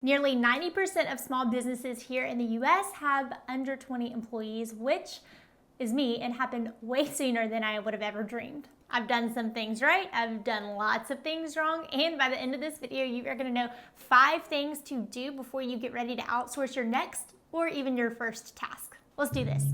Nearly 90% of small businesses here in the US have under 20 employees, which is me and happened way sooner than I would have ever dreamed. I've done some things right, I've done lots of things wrong, and by the end of this video, you are gonna know 5 things to do before you get ready to outsource your next or even your first task. Let's do this.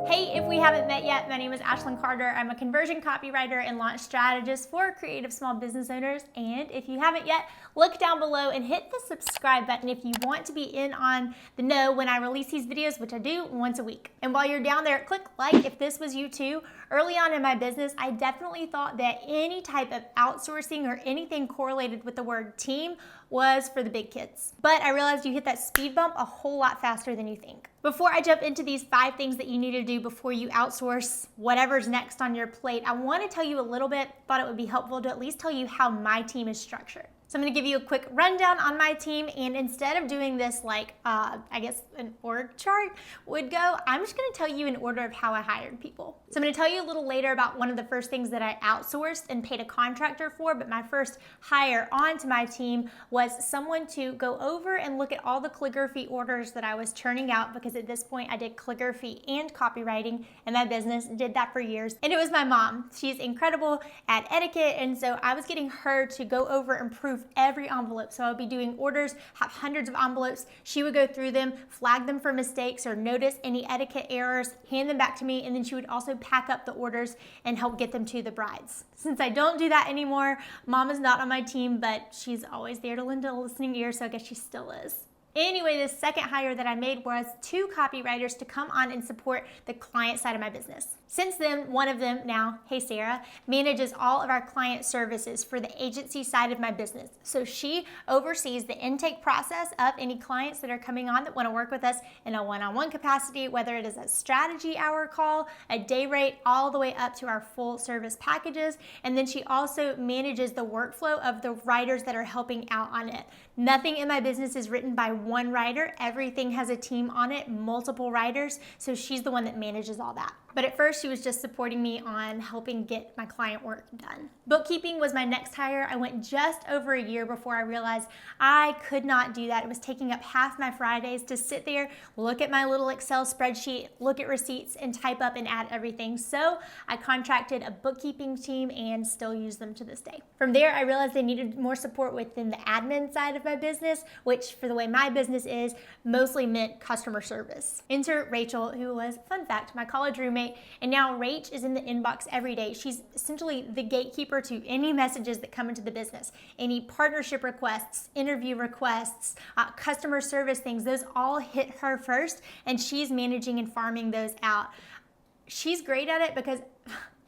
Hey, if we haven't met yet, my name is Ashlyn Carter. I'm a conversion copywriter and launch strategist for creative small business owners. And if you haven't yet, look down below and hit the subscribe button if you want to be in on the know when I release these videos, which I do once a week. And while you're down there, click like if this was you too. Early on in my business, I definitely thought that any type of outsourcing or anything correlated with the word team was for the big kids. But I realized you hit that speed bump a whole lot faster than you think. Before I jump into these 5 things that you need to do before you outsource whatever's next on your plate, I want to tell you a little bit, thought it would be helpful to at least tell you how my team is structured. So I'm going to give you a quick rundown on my team, and instead of doing this like, I guess an org chart would go, I'm just going to tell you in order of how I hired people. So I'm going to tell you a little later about one of the first things that I outsourced and paid a contractor for, but my first hire onto my team was someone to go over and look at all the calligraphy orders that I was churning out, because at this point I did calligraphy and copywriting in my business, did that for years, and it was my mom. She's incredible at etiquette, and so I was getting her to go over and proof every envelope. So I would be doing orders, have hundreds of envelopes. She would go through them, flag them for mistakes or notice any etiquette errors, hand them back to me, and then she would also pack up the orders and help get them to the brides. Since I don't do that anymore, Mom is not on my team, but she's always there to lend a listening ear, so I guess she still is. Anyway, the second hire that I made was 2 copywriters to come on and support the client side of my business. Since then, one of them, now, hey Sarah, manages all of our client services for the agency side of my business. So she oversees the intake process of any clients that are coming on that want to work with us in a one-on-one capacity, whether it is a strategy hour call, a day rate, all the way up to our full service packages. And then she also manages the workflow of the writers that are helping out on it. Nothing in my business is written by one writer. Everything has a team on it, multiple writers. So she's the one that manages all that. But at first, she was just supporting me on helping get my client work done. Bookkeeping was my next hire. I went just over a year before I realized I could not do that. It was taking up half my Fridays to sit there, look at my little Excel spreadsheet, look at receipts, and type up and add everything. So I contracted a bookkeeping team and still use them to this day. From there, I realized I needed more support within the admin side of my business, which for the way my business is, mostly meant customer service. Enter Rachel, who was, fun fact, my college roommate. And now Rach is in the inbox every day. She's essentially the gatekeeper to any messages that come into the business. Any partnership requests, interview requests, customer service things, those all hit her first, and she's managing and farming those out. She's great at it because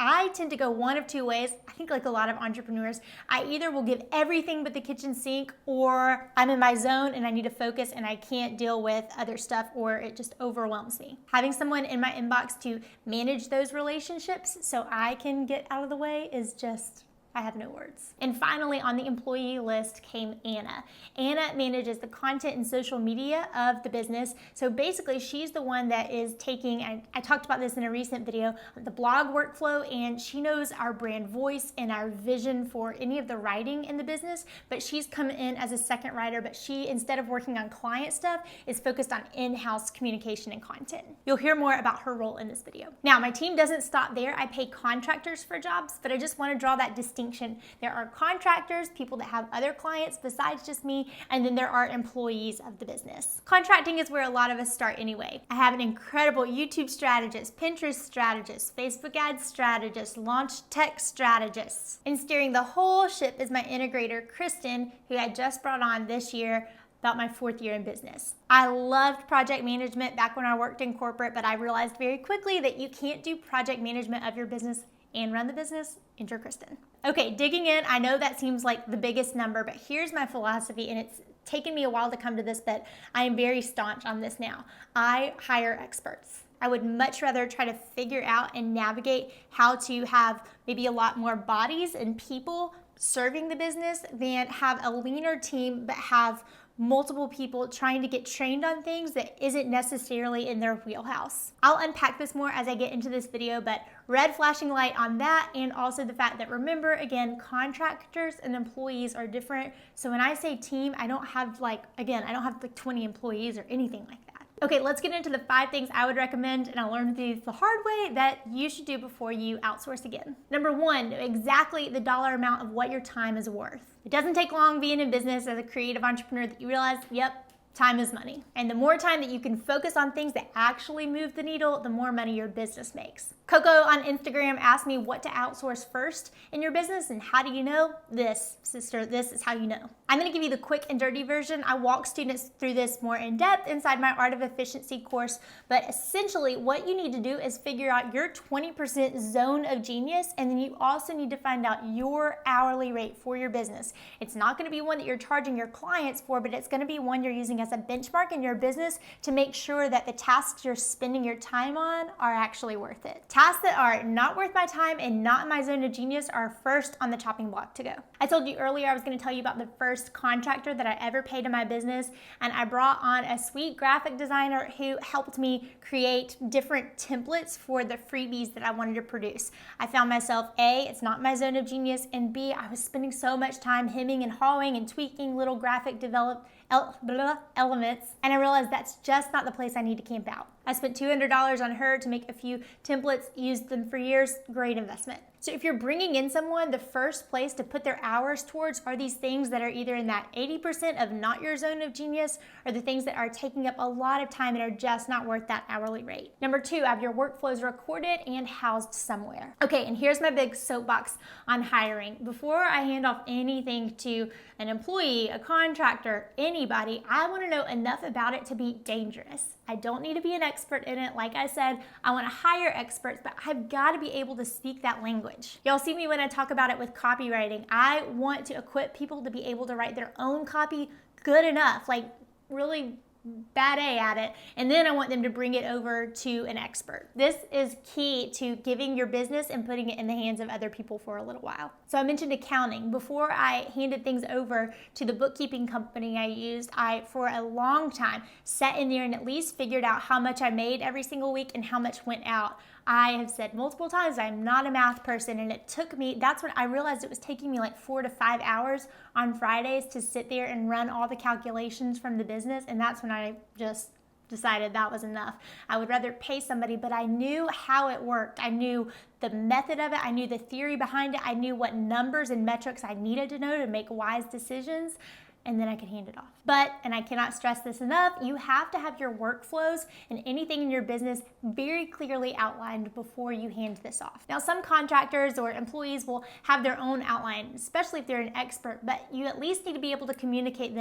I tend to go one of 2 ways. I think like a lot of entrepreneurs, I either will give everything but the kitchen sink, or I'm in my zone and I need to focus and I can't deal with other stuff, or it just overwhelms me. Having someone in my inbox to manage those relationships so I can get out of the way is just, I have no words. And finally, on the employee list came Anna. Anna manages the content and social media of the business. So basically, she's the one that is taking, I talked about this in a recent video, the blog workflow, and she knows our brand voice and our vision for any of the writing in the business, but she's come in as a second writer, but she, instead of working on client stuff, is focused on in-house communication and content. You'll hear more about her role in this video. Now, my team doesn't stop there. I pay contractors for jobs, but I just want to draw that distinction. There are contractors, people that have other clients besides just me, and then there are employees of the business. Contracting is where a lot of us start anyway. I have an incredible YouTube strategist, Pinterest strategist, Facebook ads strategist, launch tech strategists. And steering the whole ship is my integrator, Kristen, who I just brought on this year, about my 4th year in business. I loved project management back when I worked in corporate, but I realized very quickly that you can't do project management of your business and run the business. Enter Kristen. Okay, digging in, I know that seems like the biggest number, but here's my philosophy, and it's taken me a while to come to this, but I am very staunch on this now. I hire experts. I would much rather try to figure out and navigate how to have maybe a lot more bodies and people serving the business than have a leaner team but have multiple people trying to get trained on things that isn't necessarily in their wheelhouse. I'll unpack this more as I get into this video, but red flashing light on that, and also the fact that, remember, again, contractors and employees are different. So when I say team, I don't have like 20 employees or anything like that. Okay, let's get into the 5 things I would recommend, and I learned these the hard way, that you should do before you outsource again. Number 1, know exactly the dollar amount of what your time is worth. It doesn't take long being in business as a creative entrepreneur that you realize, yep, time is money. And the more time that you can focus on things that actually move the needle, the more money your business makes. Coco on Instagram asked me what to outsource first in your business, and how do you know? This, sister, this is how you know. I'm gonna give you the quick and dirty version. I walk students through this more in depth inside my Art of Efficiency course, but essentially what you need to do is figure out your 20% zone of genius, and then you also need to find out your hourly rate for your business. It's not gonna be one that you're charging your clients for, but it's gonna be one you're using as a benchmark in your business to make sure that the tasks you're spending your time on are actually worth it. Tasks that are not worth my time and not in my zone of genius are first on the chopping block to go. I told you earlier I was going to tell you about the first contractor that I ever paid in my business, and I brought on a sweet graphic designer who helped me create different templates for the freebies that I wanted to produce. I found myself, A, it's not my zone of genius, and B, I was spending so much time hemming and hawing and tweaking little graphic elements, and I realized that's just not the place I need to camp out. I spent $200 on her to make a few templates, used them for years, great investment. So if you're bringing in someone, the first place to put their hours towards are these things that are either in that 80% of not your zone of genius, or the things that are taking up a lot of time and are just not worth that hourly rate. Number 2, have your workflows recorded and housed somewhere. Okay, and here's my big soapbox on hiring. Before I hand off anything to an employee, a contractor, anybody, I want to know enough about it to be dangerous. I don't need to be an expert in it. Like I said, I want to hire experts, but I've got to be able to speak that language. Y'all see me when I talk about it with copywriting. I want to equip people to be able to write their own copy good enough, like really bad A at it, and then I want them to bring it over to an expert. This is key to giving your business and putting it in the hands of other people for a little while. So I mentioned accounting. Before I handed things over to the bookkeeping company I used, I, for a long time, sat in there and at least figured out how much I made every single week and how much went out. I have said multiple times I'm not a math person, and it took me, that's when I realized it was taking me like 4 to 5 hours on Fridays to sit there and run all the calculations from the business, and that's when I just decided that was enough. I would rather pay somebody, but I knew how it worked. I knew the method of it. I knew the theory behind it. I knew what numbers and metrics I needed to know to make wise decisions, and then I could hand it off. But, and I cannot stress this enough, you have to have your workflows and anything in your business very clearly outlined before you hand this off. Now, some contractors or employees will have their own outline, especially if they're an expert, but you at least need to be able to communicate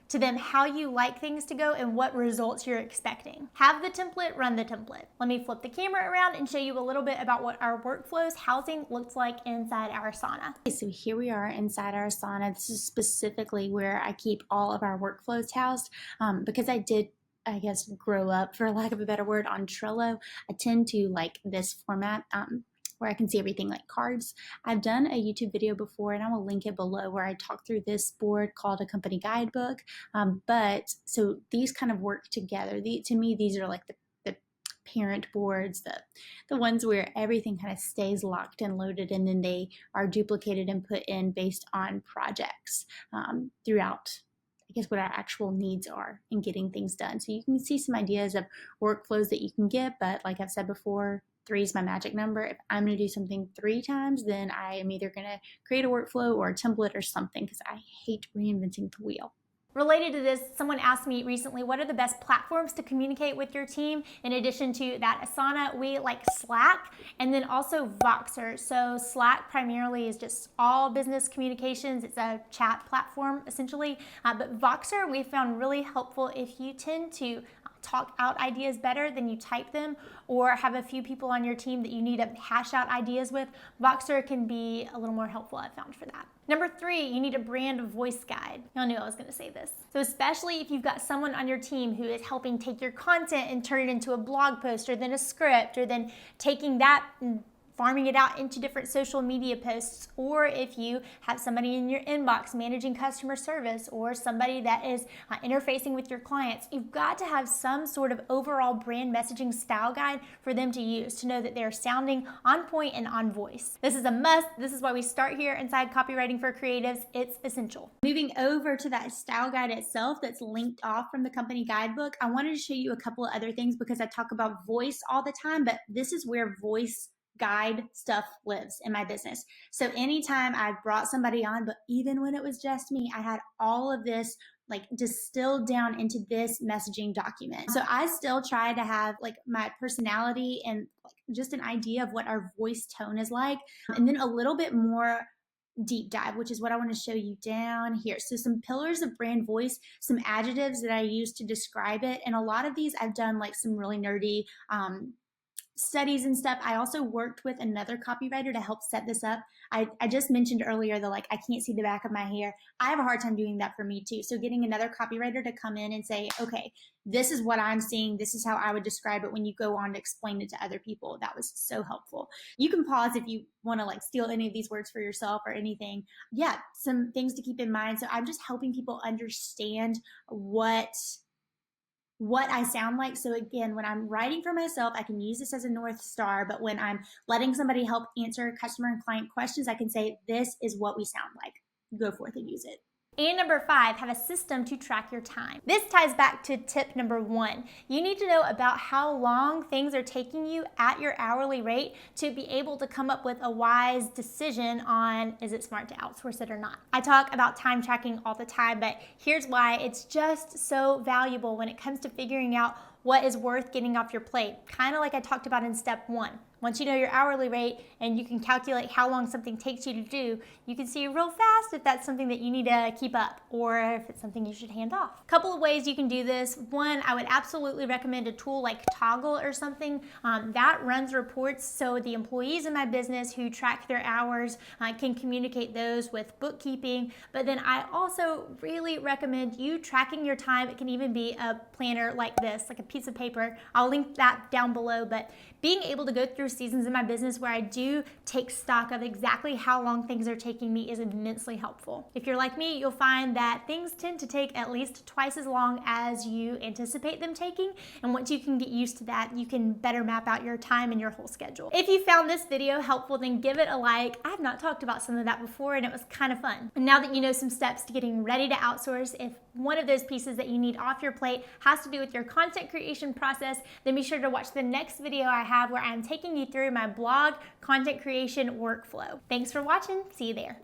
to them how you like things to go and what results you're expecting. Have the template, run the template. Let me flip the camera around and show you a little bit about what our workflows housing looks like inside our Asana. Okay, so here we are inside our Asana. This is specifically where I keep all of our workflows housed because I did, I guess, grow up, for lack of a better word, on Trello. I tend to like this format where I can see everything like cards. I've done a YouTube video before, and I will link it below, where I talk through this board called a company guidebook. But so these kind of work together. To me, these are like the parent boards, the ones where everything kind of stays locked and loaded, and then they are duplicated and put in based on projects throughout, I guess, what our actual needs are in getting things done. So you can see some ideas of workflows that you can get, but like I've said before, 3 is my magic number. If I'm going to do something 3 times, then I am either going to create a workflow or a template or something, because I hate reinventing the wheel. Related to this, someone asked me recently, what are the best platforms to communicate with your team? In addition to that Asana, we like Slack, and then also Voxer. So Slack primarily is just all business communications. It's a chat platform essentially, but Voxer we found really helpful if you tend to talk out ideas better than you type them, or have a few people on your team that you need to hash out ideas with. Voxer can be a little more helpful, I found, for that. Number 3, you need a brand voice guide. Y'all knew I was gonna say this. So especially if you've got someone on your team who is helping take your content and turn it into a blog post, or then a script, or then taking that and farming it out into different social media posts, or if you have somebody in your inbox managing customer service, or somebody that is interfacing with your clients, you've got to have some sort of overall brand messaging style guide for them to use to know that they're sounding on point and on voice. This is a must. This is why we start here inside Copywriting for Creatives. It's essential. Moving over to that style guide itself that's linked off from the company guidebook, I wanted to show you a couple of other things because I talk about voice all the time, but this is where voice guide stuff lives in my business. So anytime I brought somebody on, but even when it was just me, I had all of this like distilled down into this messaging document. So I still try to have like my personality and like just an idea of what our voice tone is like, and then a little bit more deep dive, which is what I want to show you down here. So some pillars of brand voice, some adjectives that I use to describe it. And a lot of these I've done like some really nerdy studies and stuff. I also worked with another copywriter to help set this up. I just mentioned earlier that like I can't see the back of my hair. I have a hard time doing that for me too. So getting another copywriter to come in and say, okay, this is what I'm seeing. This is how I would describe it when you go on to explain it to other people. That was so helpful. You can pause if you want to like steal any of these words for yourself or anything. Yeah, some things to keep in mind. So I'm just helping people understand what I sound like. So again, when I'm writing for myself, I can use this as a North Star, but when I'm letting somebody help answer customer and client questions, I can say, this is what we sound like. Go forth and use it. And number 5, have a system to track your time. This ties back to tip number 1. You need to know about how long things are taking you at your hourly rate to be able to come up with a wise decision on, is it smart to outsource it or not? I talk about time tracking all the time, but here's why it's just so valuable when it comes to figuring out what is worth getting off your plate. Kind of like I talked about in step 1. Once you know your hourly rate and you can calculate how long something takes you to do, you can see real fast if that's something that you need to keep up or if it's something you should hand off. A couple of ways you can do this. One, I would absolutely recommend a tool like Toggle or something that runs reports so the employees in my business who track their hours can communicate those with bookkeeping. But then I also really recommend you tracking your time. It can even be a planner like this, like a piece of paper. I'll link that down below, but being able to go through seasons in my business where I do take stock of exactly how long things are taking me is immensely helpful. If you're like me, you'll find that things tend to take at least twice as long as you anticipate them taking. And once you can get used to that, you can better map out your time and your whole schedule. If you found this video helpful, then give it a like. I've not talked about some of that before and it was kind of fun. And now that you know some steps to getting ready to outsource, if one of those pieces that you need off your plate has to do with your content creation process, then be sure to watch the next video I have where I'm taking you through my blog content creation workflow. Thanks for watching. See you there.